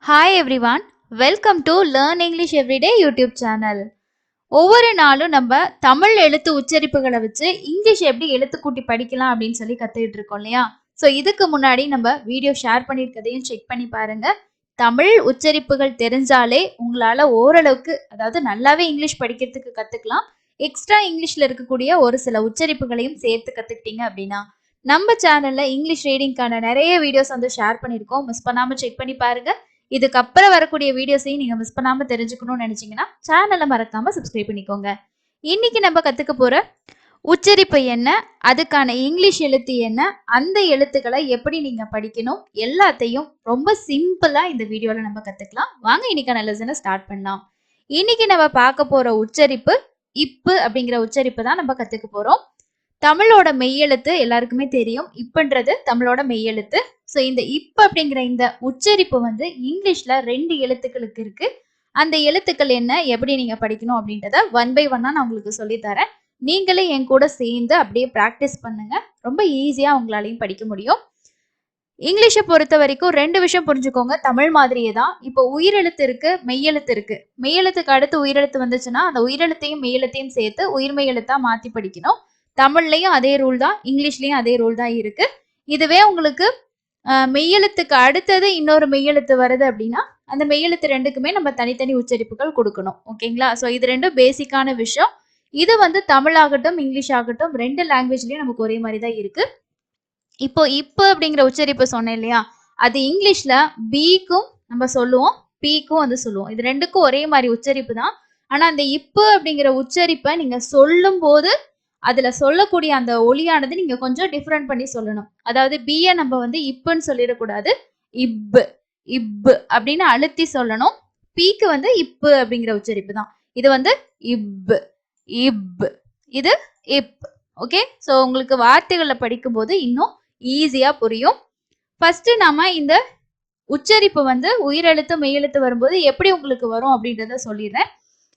Hi everyone, welcome to Learn English Everyday YouTube channel. ஒவ்வொரு நாளும் நம்ம தமிழ் எழுத்து உச்சரிப்புகளை வச்சு இங்கிலீஷ் எப்படி எழுத்து கூட்டி படிக்கலாம் அப்படின்னு சொல்லி கத்துக்கிட்டு இருக்கோம் இல்லையா? ஸோ இதுக்கு முன்னாடி நம்ம வீடியோ ஷேர் பண்ணியிருக்கதையும் செக் பண்ணி பாருங்க. தமிழ் உச்சரிப்புகள் தெரிஞ்சாலே உங்களால ஓரளவுக்கு அதாவது நல்லாவே இங்கிலீஷ் படிக்கிறதுக்கு கத்துக்கலாம். எக்ஸ்ட்ரா இங்கிலீஷ்ல இருக்கக்கூடிய ஒரு சில உச்சரிப்புகளையும் சேர்த்து கத்துக்கிட்டீங்க அப்படின்னா நம்ம சேனல்ல இங்கிலீஷ் ரீடிங்கான நிறைய வீடியோஸ் வந்து ஷேர் பண்ணியிருக்கோம். மிஸ் பண்ணாம செக் பண்ணி பாருங்க. இதுக்கப்புறம் வரக்கூடிய வீடியோஸையும் நீங்க மிஸ் பண்ணாம தெரிஞ்சுக்கணும்னு நினைச்சீங்கன்னா சேனலை மறக்காம சப்ஸ்கிரைப் பண்ணிக்கோங்க. இன்னைக்கு நம்ம கத்துக்க போற உச்சரிப்பு என்ன, அதுக்கான இங்கிலீஷ் எழுத்து என்ன, அந்த எழுத்துக்களை எப்படி நீங்க படிக்கணும் எல்லாத்தையும் ரொம்ப சிம்பிளா இந்த வீடியோல நம்ம கத்துக்கலாம். வாங்க இன்னைக்கான லெசனை ஸ்டார்ட் பண்ணலாம். இன்னைக்கு நம்ம பார்க்க போற உச்சரிப்பு இப்பு அப்படிங்கிற உச்சரிப்பு தான் நம்ம கத்துக்க போறோம். தமிழோட மெய்யெழுத்து எல்லாருக்குமே தெரியும். இப்பன்றது தமிழோட மெய்யெழுத்து. ஸோ இந்த இப் அப்படிங்கிற இந்த உச்சரிப்பு வந்து இங்கிலீஷ்ல 2 எழுத்துக்களுக்கு இருக்கு. அந்த எழுத்துக்கள் என்ன, எப்படி நீங்க படிக்கணும் அப்படின்றத ஒன் பை ஒன்னா நான் உங்களுக்கு சொல்லித்தரேன். நீங்களே என் கூட சேர்ந்து அப்படியே ப்ராக்டிஸ் பண்ணுங்க. ரொம்ப ஈஸியா உங்களாலையும் படிக்க முடியும். இங்கிலீஷை பொறுத்த வரைக்கும் 2 விஷயம் புரிஞ்சுக்கோங்க. தமிழ் மாதிரியே தான். இப்போ உயிரெழுத்து இருக்கு, மெய்யெழுத்து இருக்கு. மெய்யெழுத்துக்கு அடுத்து உயிரெழுத்து வந்துச்சுன்னா அந்த உயிரெழுத்தையும் மெய்யெழுத்தையும் சேர்த்து உயிர்மெய் எழுத்தா மாத்தி படிக்கணும். தமிழ்லையும் அதே ரூல் தான், இங்கிலீஷ்லயும் அதே ரூல் தான் இருக்கு. இதுவே உங்களுக்கு மெய்யெழுத்துக்கு அடுத்தது இன்னொரு மெய்யெழுத்து வருது அப்படின்னா அந்த மெய்யெழுத்து 2க்குமே நம்ம தனித்தனி உச்சரிப்புகள் கொடுக்கணும். ஓகேங்களா? ஸோ இது 2 பேசிக்கான விஷயம். இது வந்து தமிழ் ஆகட்டும் இங்கிலீஷ் ஆகட்டும் 2 லாங்குவேஜ்லயும் நமக்கு ஒரே மாதிரி தான் இருக்கு. இப்போ இப்பு அப்படிங்கிற உச்சரிப்பு சொன்னேன் இல்லையா, அது இங்கிலீஷ்ல பிக்கும் நம்ம சொல்லுவோம், பிக்கும் வந்து சொல்லுவோம். இது 2க்கும் ஒரே மாதிரி உச்சரிப்பு தான். ஆனா அந்த இப்பு அப்படிங்கிற உச்சரிப்பை நீங்க சொல்லும் போது அதுல சொல்லக்கூடிய அந்த ஒலியானது நீங்க கொஞ்சம் டிஃபரெண்ட் பண்ணி சொல்லணும். அதாவது பிய நம்ம வந்து இப்புன்னு சொல்லிடக்கூடாது. இப்பு இப்பு அப்படின்னு அழுத்தி சொல்லணும். பிக்கு வந்து இப்பு அப்படிங்கிற உச்சரிப்பு தான். இது வந்து இப்பு இப், இது இப். ஓகே, ஸோ உங்களுக்கு வார்த்தைகளை படிக்கும் போது இன்னும் ஈஸியா புரியும். ஃபர்ஸ்ட் நாம இந்த உச்சரிப்பு வந்து உயிரெழுத்து மெய்யெழுத்து வரும்போது எப்படி உங்களுக்கு வரும் அப்படின்றத சொல்லிடுறேன்.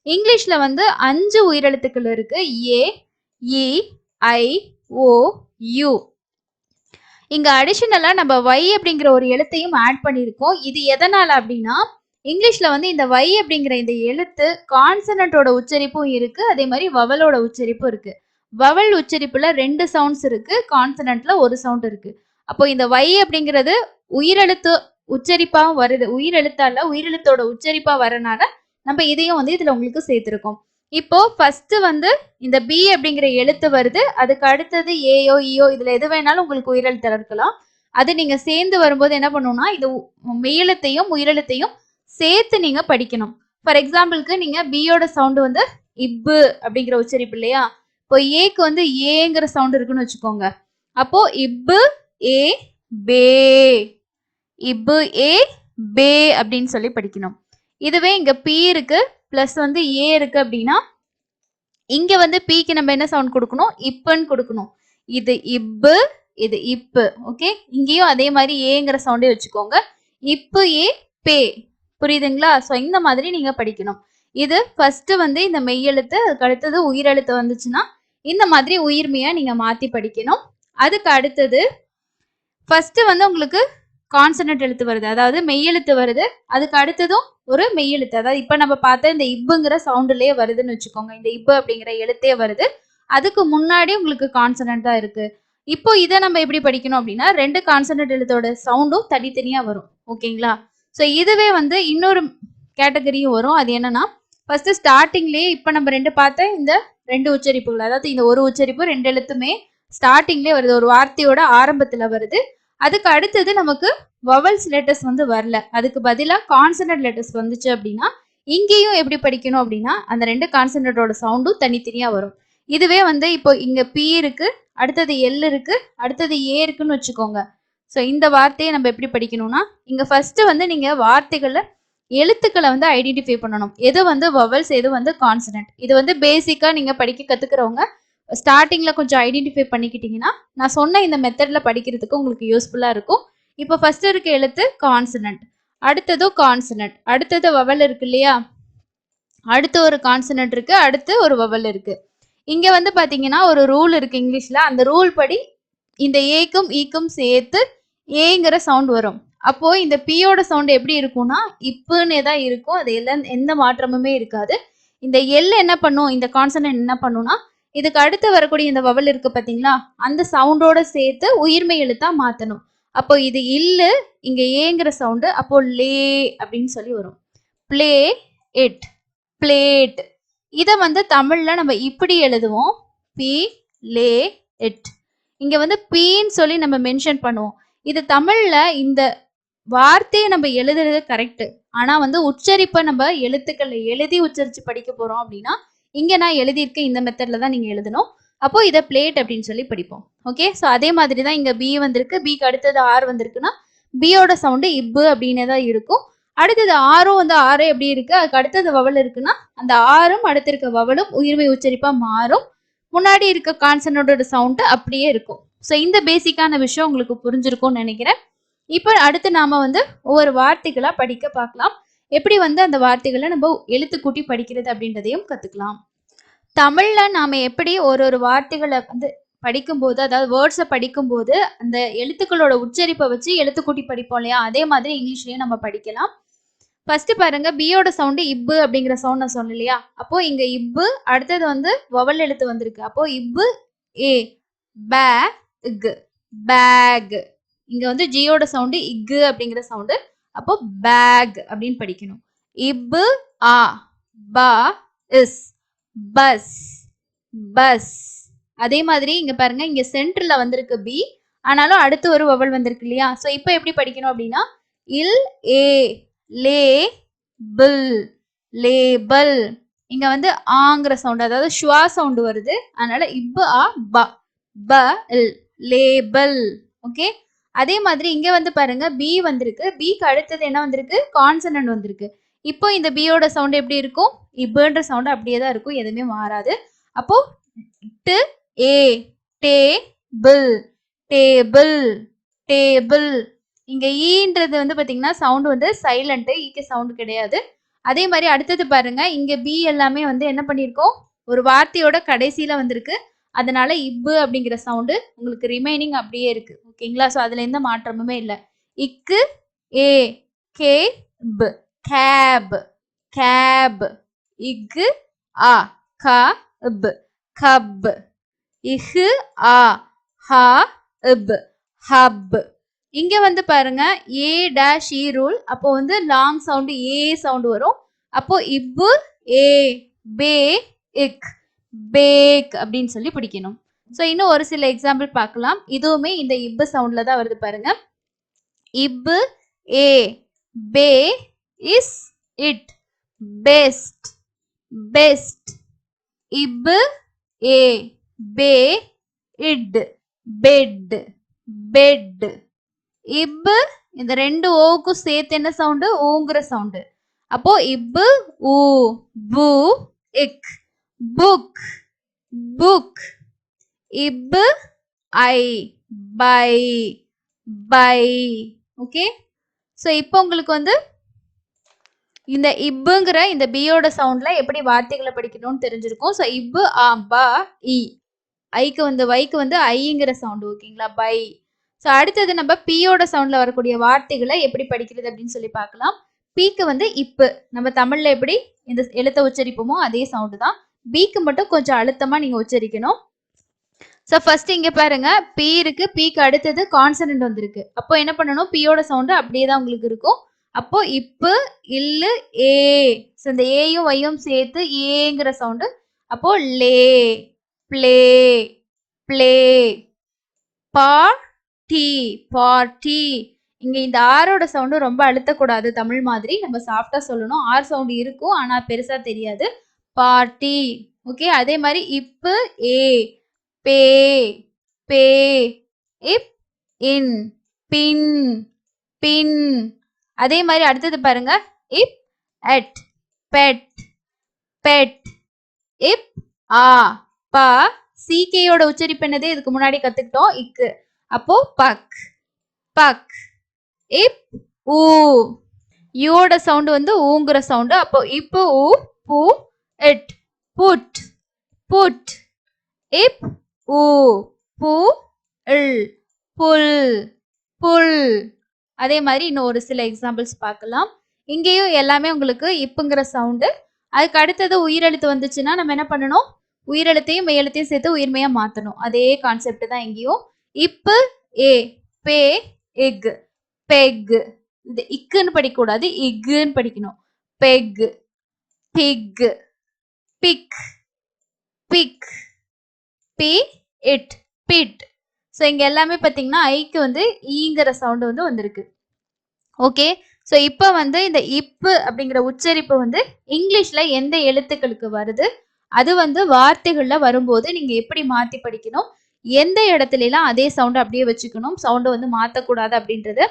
இங்கிலீஷ்ல வந்து 5 உயிரெழுத்துக்கள் இருக்கு. ஏ, இ, ஐ, ஓ, யூ. இங்க அடிஷனலா நம்ம y அப்படிங்கிற ஒரு எழுத்தையும் ஆட் பண்ணியிருக்கோம். இது எதனால அப்படின்னா இங்கிலீஷ்ல வந்து இந்த y அப்படிங்கிற இந்த எழுத்து கான்சனன்ட்டோட உச்சரிப்பும் இருக்கு, அதே மாதிரி வவலோட உச்சரிப்பும் இருக்கு. வவல் உச்சரிப்புல 2 சவுண்ட்ஸ் இருக்கு, கான்சனன்ட்ல ஒரு சவுண்ட் இருக்கு. அப்போ இந்த y அப்படிங்கிறது உயிரெழுத்து உச்சரிப்பாவும் வருது, உயிரெழுத்தால உயிரெழுத்தோட உச்சரிப்பா வரனால நம்ம இதையும் வந்து இதுல உங்களுக்கு சேர்த்திருக்கோம். இப்போ ஃபர்ஸ்ட் வந்து இந்த பி அப்படிங்கிற எழுத்து வருது, அதுக்கு அடுத்தது ஏயோ ஈயோ இதுல எது வேணாலும் உங்களுக்கு உயிரெழுத்து இருக்கலாம். அது நீங்க சேர்ந்து வரும்போது என்ன பண்ணும்னா இது மெய்யெழுத்தையும் உயிரெழுத்தையும் சேர்த்து நீங்க படிக்கணும். ஃபார் எக்ஸாம்பிளுக்கு நீங்க பியோட சவுண்ட் வந்து இப்பு அப்படிங்கிற உச்சரிப்பு இல்லையா, இப்போ ஏக்கு வந்து ஏங்கிற சவுண்ட் இருக்குன்னு வச்சுக்கோங்க. அப்போ இப்பு ஏ பே, இப்பு ஏ பே அப்படின்னு சொல்லி படிக்கணும். இதுவே இங்க பி இருக்கு பிளஸ் வந்து ஏ இருக்கு அப்படின்னா இங்க வந்து பிக்கு நம்ம என்ன சவுண்ட் கொடுக்கணும், இப்புன்னு கொடுக்கணும். இது இப்பு, இது இப்பு. ஓகே, இங்கேயும் அதே மாதிரி ஏங்கிற சவுண்டே வச்சுக்கோங்க. இப்பு ஏ பே, புரியுதுங்களா? ஸோ இந்த மாதிரி நீங்க படிக்கணும். இது ஃபர்ஸ்ட் வந்து இந்த மெய்யெழுத்து, அதுக்கு அடுத்தது உயிரெழுத்து வந்துச்சுன்னா இந்த மாதிரி உயிர்மையா நீங்க மாத்தி படிக்கணும். அதுக்கு அடுத்தது ஃபர்ஸ்ட் வந்து உங்களுக்கு கான்சனன்ட் எழுத்து வருது, அதாவது மெய்யெழுத்து வருது, அதுக்கு அடுத்ததும் ஒரு மெய்யெழுத்து, அதாவது இப்ப நம்ம பார்த்த இந்த இப்புங்கிற சவுண்டுலயே வருதுன்னு வச்சுக்கோங்க. இந்த இப்பு அப்படிங்கிற எழுத்தே வருது, அதுக்கு முன்னாடி உங்களுக்கு கான்சனன்ட் தான் இருக்கு. இப்போ இதை நம்ம எப்படி படிக்கணும் அப்படின்னா 2 கான்சனன்ட் எழுத்தோட சவுண்டும் தனித்தனியா வரும். ஓகேங்களா? ஸோ இதுவே வந்து இன்னொரு கேட்டகரியும் வரும். அது என்னன்னா ஃபர்ஸ்ட் ஸ்டார்டிங்லயே இப்ப நம்ம 2 பார்த்த இந்த 2 உச்சரிப்புகள், அதாவது இந்த ஒரு உச்சரிப்பு 2 எழுத்துமே ஸ்டார்டிங்லேயே வருது, ஒரு வார்த்தையோட ஆரம்பத்துல வருது. அதுக்கு அடுத்தது நமக்கு வவல்ஸ் லெட்டர்ஸ் வந்து வரல, அதுக்கு பதிலா கான்சனன்ட் லெட்டர்ஸ் வந்துச்சு அப்படின்னா இங்கேயும் எப்படி படிக்கணும் அப்படின்னா அந்த 2 கான்சனன்ட்டோட சவுண்டும் தனித்தனியா வரும். இதுவே வந்து இப்போ இங்க பி இருக்கு, அடுத்தது எல் இருக்கு, அடுத்தது ஏ இருக்குன்னு வச்சுக்கோங்க. ஸோ இந்த வார்த்தையை நம்ம எப்படி படிக்கணும்னா இங்க ஃபர்ஸ்ட் வந்து நீங்க வார்த்தைகளை எழுத்துக்களை வந்து ஐடென்டிஃபை பண்ணணும், எது வந்து வவல்ஸ் எது வந்து கான்சனன்ட். இது வந்து பேசிக்கா நீங்க படிக்க கத்துக்கிறவங்க ஸ்டார்டிங்ல கொஞ்சம் ஐடென்டிஃபை பண்ணிக்கிட்டீங்கன்னா நான் சொன்ன இந்த மெத்தட்ல படிக்கிறதுக்கு உங்களுக்கு யூஸ்ஃபுல்லா இருக்கும். இப்போ ஃபர்ஸ்ட் இருக்க எழுத்து கான்சனன்ட், அடுத்ததும் கான்சனன்ட், அடுத்தது வவல் இருக்கு இல்லையா, அடுத்து ஒரு கான்சனன்ட் இருக்கு, அடுத்து ஒரு வவல் இருக்கு. இங்க வந்து பாத்தீங்கன்னா ஒரு ரூல் இருக்கு இங்கிலீஷ்ல, அந்த ரூல் படி இந்த ஏக்கும் ஈக்கும் சேர்த்து ஏங்கிற சவுண்ட் வரும். அப்போ இந்த பியோட சவுண்ட் எப்படி இருக்கும்னா இப்புன்னே தான் இருக்கும். அது எந்த மாற்றமுமே இருக்காது. இந்த எல் என்ன பண்ணும், இந்த கான்சனன்ட் என்ன பண்ணும்னா இதுக்கு அடுத்து வரக்கூடிய இந்த வவல் இருக்கு பாத்தீங்களா, அந்த சவுண்டோட சேர்த்து உயிர்மெய் எழுத்தா மாத்தணும். அப்போ இது இல்லு, இங்க ஏங்கிற சவுண்டு, அப்போ லே அப்படின்னு சொல்லி வரும். Pleat it, pleated. இத வந்து தமிழ்ல நம்ம இப்படி எழுதுவோம், பி லே இட். இங்க வந்து பீன்னு சொல்லி நம்ம மென்ஷன் பண்ணுவோம். இது தமிழ்ல இந்த வார்த்தையை நம்ம எழுதுறது கரெக்ட். ஆனா வந்து உச்சரிப்பை நம்ம எழுத்துக்களை எழுதி உச்சரிச்சு படிக்க போறோம் அப்படின்னா இங்க நான் எழுதியிருக்க இந்த மெத்தட்ல தான் நீங்க எழுதணும். அப்போ இதை பிளேட் அப்படின்னு சொல்லி படிப்போம். ஓகே, ஸோ அதே மாதிரி தான் இங்க பி வந்திருக்கு, பிக்கு அடுத்தது ஆர் வந்திருக்குன்னா பியோட சவுண்டு இப்பு அப்படின்னே தான் இருக்கும். அடுத்தது ஆரும் வந்து ஆறு எப்படி இருக்கு, அதுக்கு அடுத்தது வவல் இருக்குன்னா அந்த ஆறும் அடுத்து இருக்க வவலும் உயிர்மை உச்சரிப்பா மாறும். முன்னாடி இருக்க கான்சனோட சவுண்டு அப்படியே இருக்கும். ஸோ இந்த பேசிக்கான விஷயம் உங்களுக்கு புரிஞ்சிருக்கும்னு நினைக்கிறேன். இப்போ அடுத்து நாம வந்து ஒவ்வொரு வார்த்தைகளா படிக்க பார்க்கலாம். எப்படி வந்து அந்த வார்த்தைகளை நம்ம எழுத்து கூட்டி படிக்கிறது அப்படின்றதையும் கத்துக்கலாம். தமிழ்ல நாம எப்படி ஒரு வார்த்தைகளை வந்து படிக்கும்போது, அதாவது வேர்ட்ஸை படிக்கும்போது அந்த எழுத்துக்களோட உச்சரிப்பை வச்சு எழுத்து கூட்டி படிப்போம் இல்லையா, அதே மாதிரி இங்கிலீஷ்லயும் நம்ம படிக்கலாம். ஃபர்ஸ்ட் பாருங்க, பியோட சவுண்டு இப்பு அப்படிங்கிற சவுண்ட் நான் சொன்னேன் இல்லையா, அப்போ இங்க இப்பு, அடுத்தது வந்து வவல் எழுத்து வந்திருக்கு. அப்போ இப்பு ஏ, பேக், பேக். இங்க வந்து ஜியோட சவுண்டு இக்கு அப்படிங்கிற சவுண்டு, அப்போ பேக் அப்படின்னு படிக்கணும். இப்பு ஆ, பா இஸ், பஸ், பஸ். அதே மாதிரி இங்க பாருங்க, இங்க சென்டர்ல வந்திருக்கு பி, ஆனாலும் அடுத்து ஒரு வவல் வந்திருக்கு இல்லையா. ஸோ இப்போ எப்படி படிக்கணும் அப்படின்னா இல் ஏ, லே பில், லேபல். இங்க வந்து ஆங்கிற சவுண்ட், அதாவது ஷுவா சவுண்ட் வருது, அதனால இப்பு ஆ ப, ப இல், லேபல். ஓகே, அதே மாதிரி இங்க வந்து பாருங்க பி வந்திருக்கு, பிக்கு அடுத்தது என்ன வந்திருக்கு, கான்சனன்ட் வந்திருக்கு. இப்போ இந்த பியோட சவுண்ட் எப்படி இருக்கும், இப்புன்ற சவுண்ட் அப்படியே தான் இருக்கும், எதுவுமே மாறாது. அப்போ ட் ஏ, டேபிள், டேபிள், டேபிள். இங்க ஈன்றது வந்து பாத்தீங்கன்னா சவுண்ட் வந்து சைலண்ட், ஈக்கு சவுண்ட் கிடையாது. அதே மாதிரி அடுத்தது பாருங்க, இங்க பி எல்லாமே வந்து என்ன பண்ணிருக்கோம், ஒரு வார்த்தையோட கடைசியில வந்திருக்கு, அதனால இப்பு அப்படிங்கிற சவுண்டு உங்களுக்கு ரிமைனிங் அப்படியே இருக்கு. ஓகேங்களா, ஸோ அதுல எந்த மாற்றமுமே இல்லை. இக்கு ஏ, கே ப, கேப், கேப். இக்கு ஆ, கப், கப். இஹு ஆ, ஹா இப், ஹப். இங்க வந்து பாருங்க ஏ டேஷ் இ ரூல், அப்போ வந்து லாங் சவுண்ட் ஏ சவுண்ட் வரும். அப்போ இப்பு ஏ, பே இக், பேக் அப்படின்னு சொல்லி பிடிக்கணும். ஸோ இன்னும் ஒரு சில எக்ஸாம்பிள் பார்க்கலாம். இதுவுமே இந்த இப்பு சவுண்ட்ல தான் வருது பாருங்க. இப்பு ஏ, பே இஸ் இட், பெஸ்ட், பெஸ்ட். இப்பு ஏ, பே இட், பெட், பெட். இப்பு இந்த ரெண்டு ஓவுக்கும் சேர்த்து என்ன சவுண்டு, ஊங்குற சவுண்டு. அப்போ இப்பு ஊ, பூ இக், புக், புக். இப்பு ஐ, பை, பை. ஓகே, ஸோ இப்போ உங்களுக்கு வந்து இந்த இப்புங்கிற இந்த பியோட சவுண்ட்ல எப்படி வார்த்தைகளை படிக்கணும்னு தெரிஞ்சிருக்கும். ஸோ இப்பு ஆ, பா இ, ஐக்கு வந்து வைக்கு வந்து ஐங்கிற சவுண்டு. ஓகேங்களா, பை. ஸோ அடுத்தது நம்ம பியோட சவுண்ட்ல வரக்கூடிய வார்த்தைகளை எப்படி படிக்கிறது அப்படின்னு சொல்லி பார்க்கலாம். பிக்கு வந்து இப்பு, நம்ம தமிழ்ல எப்படி இந்த எழுத்தை உச்சரிப்போமோ அதே சவுண்டு தான். பிக்கு மட்டும் கொஞ்சம் அழுத்தமா நீங்க உச்சரிக்கணும். ஸோ ஃபர்ஸ்ட் இங்க பாருங்க, பி இருக்கு, பிக்கு அடுத்தது கான்சனன்ட் வந்திருக்கு. அப்போ என்ன பண்ணணும், பியோட சவுண்டு அப்படியே தான் உங்களுக்கு இருக்கும். அப்போ இப்பு இல்லு ஏ, ஸோ இந்த ஏயும் வையும் சேர்த்து ஏங்கிற சவுண்டு. அப்போ லே, பிளே, பிளே. Party, party. இங்க இந்த ஆரோட சவுண்டு ரொம்ப அழுத்தக்கூடாது, தமிழ் மாதிரி நம்ம சாஃப்டா சொல்லணும். ஆர் சவுண்டு இருக்கும், ஆனா பெருசா தெரியாது. பார்ட்டி. ஓகே, அதே மாதிரி இப்பு ஏ, பே, பே. இப் இன், பின், பின். அதே மாதிரி அடுத்தது பாருங்க, இப் எட், பெட், பெட். இப் ஆ, பா. சிகேயோட உச்சரிப்பு என்னது, இதுக்கு முன்னாடி கத்துக்கிட்டோம், இக்கு. அப்போ பக், பக். இப் ஊ, யோட சவுண்ட் வந்து ஊங்குற சவுண்டு. அப்போ இப்பு ஊ, பூ இட், புட், புட். இப் ஊ, பூ இல், புல், புல். அதே மாதிரி இன்னும் ஒரு சில எக்ஸாம்பிள்ஸ் பார்க்கலாம். இங்கேயும் எல்லாமே உங்களுக்கு இப்புங்கிற சவுண்டு. அதுக்கு அடுத்தது உயிரெழுத்து வந்துச்சுன்னா நம்ம என்ன பண்ணணும்? உயிரெழுத்தையும் மெய்யெழுத்தையும் சேர்த்து உயிர்மெய்யா மாத்தணும். அதே கான்செப்ட் தான் இங்கேயும். இப்பு, ஏ, பே, எக், பெக். இது இக்குன்னு படிக்கக்கூடாது, இக்குன்னு படிக்கணும். Peck, pick, pick, pick, P, it, pit. So இங்க எல்லாமே பார்த்தீங்கன்னா ஐக்கு வந்து ஈங்கிற சவுண்டு வந்து வந்திருக்கு. ஓகே. ஸோ இப்போ வந்து இந்த இப்பு அப்படிங்கிற உச்சரிப்பு வந்து இங்கிலீஷ்ல எந்த எழுத்துக்களுக்கு வருது, அது வந்து வார்த்தைகள்ல வரும்போது நீங்க எப்படி மாத்தி படிக்கணும், எந்த இடத்துலலாம் அதே சவுண்ட் அப்படியே வச்சுக்கணும், சவுண்டை வந்து மாற்றக்கூடாது அப்படின்றது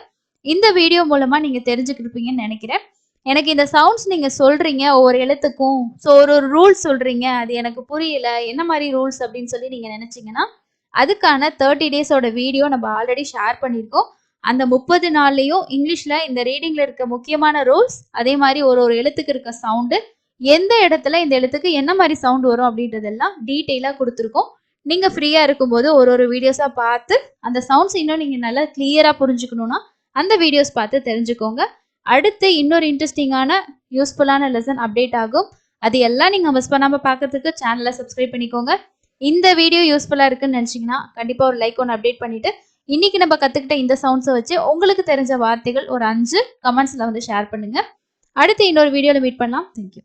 இந்த வீடியோ மூலமா நீங்க தெரிஞ்சுக்கிருப்பீங்கன்னு நினைக்கிறேன். எனக்கு இந்த சவுண்ட்ஸ் நீங்க சொல்றீங்க ஒவ்வொரு எழுத்துக்கும். ஸோ ஒரு ரூல்ஸ் சொல்றீங்க, அது எனக்கு புரியல, என்ன மாதிரி ரூல்ஸ் அப்படின்னு சொல்லி நீங்க நினைச்சீங்கன்னா, அதுக்கான 30 டேஸோட வீடியோ நம்ம ஆல்ரெடி ஷேர் பண்ணியிருக்கோம். அந்த 30 நாள்லயும் இங்கிலீஷ்ல இந்த ரீடிங்ல இருக்க முக்கியமான ரூல்ஸ், அதே மாதிரி ஒரு ஒரு எழுத்துக்கு இருக்க சவுண்டு, எந்த இடத்துல இந்த எழுத்துக்கு என்ன மாதிரி சவுண்ட் வரும் அப்படின்றதெல்லாம் டீட்டெயிலாக கொடுத்துருக்கோம். நீங்க ஃப்ரீயா இருக்கும்போது ஒரு ஒரு வீடியோஸா பார்த்து அந்த சவுண்ட்ஸ் இன்னும் நீங்க நல்லா கிளியரா புரிஞ்சுக்கணும்னா அந்த வீடியோஸ் பார்த்து தெரிஞ்சுக்கோங்க. அடுத்து இன்னொரு இன்ட்ரெஸ்டிங்கான யூஸ்ஃபுல்லான லெசன் அப்டேட் ஆகும். அது எல்லாம் நீங்க மிஸ் பண்ணாம பார்க்கறதுக்கு சேனலை சப்ஸ்கிரைப் பண்ணிக்கோங்க. இந்த வீடியோ யூஸ்ஃபுல்லா இருக்குன்னு நினைச்சீங்கன்னா கண்டிப்பா ஒரு லைக் ஒன்று அப்டேட் பண்ணிட்டு இன்னைக்கு நம்ம கத்துக்கிட்ட இந்த சவுண்ட்ஸை வச்சு உங்களுக்கு தெரிஞ்ச வார்த்தைகள் ஒரு 5 கமெண்ட்ஸ்ல வந்து ஷேர் பண்ணுங்க. அடுத்து இன்னொரு வீடியோல மீட் பண்ணலாம். தேங்க்யூ.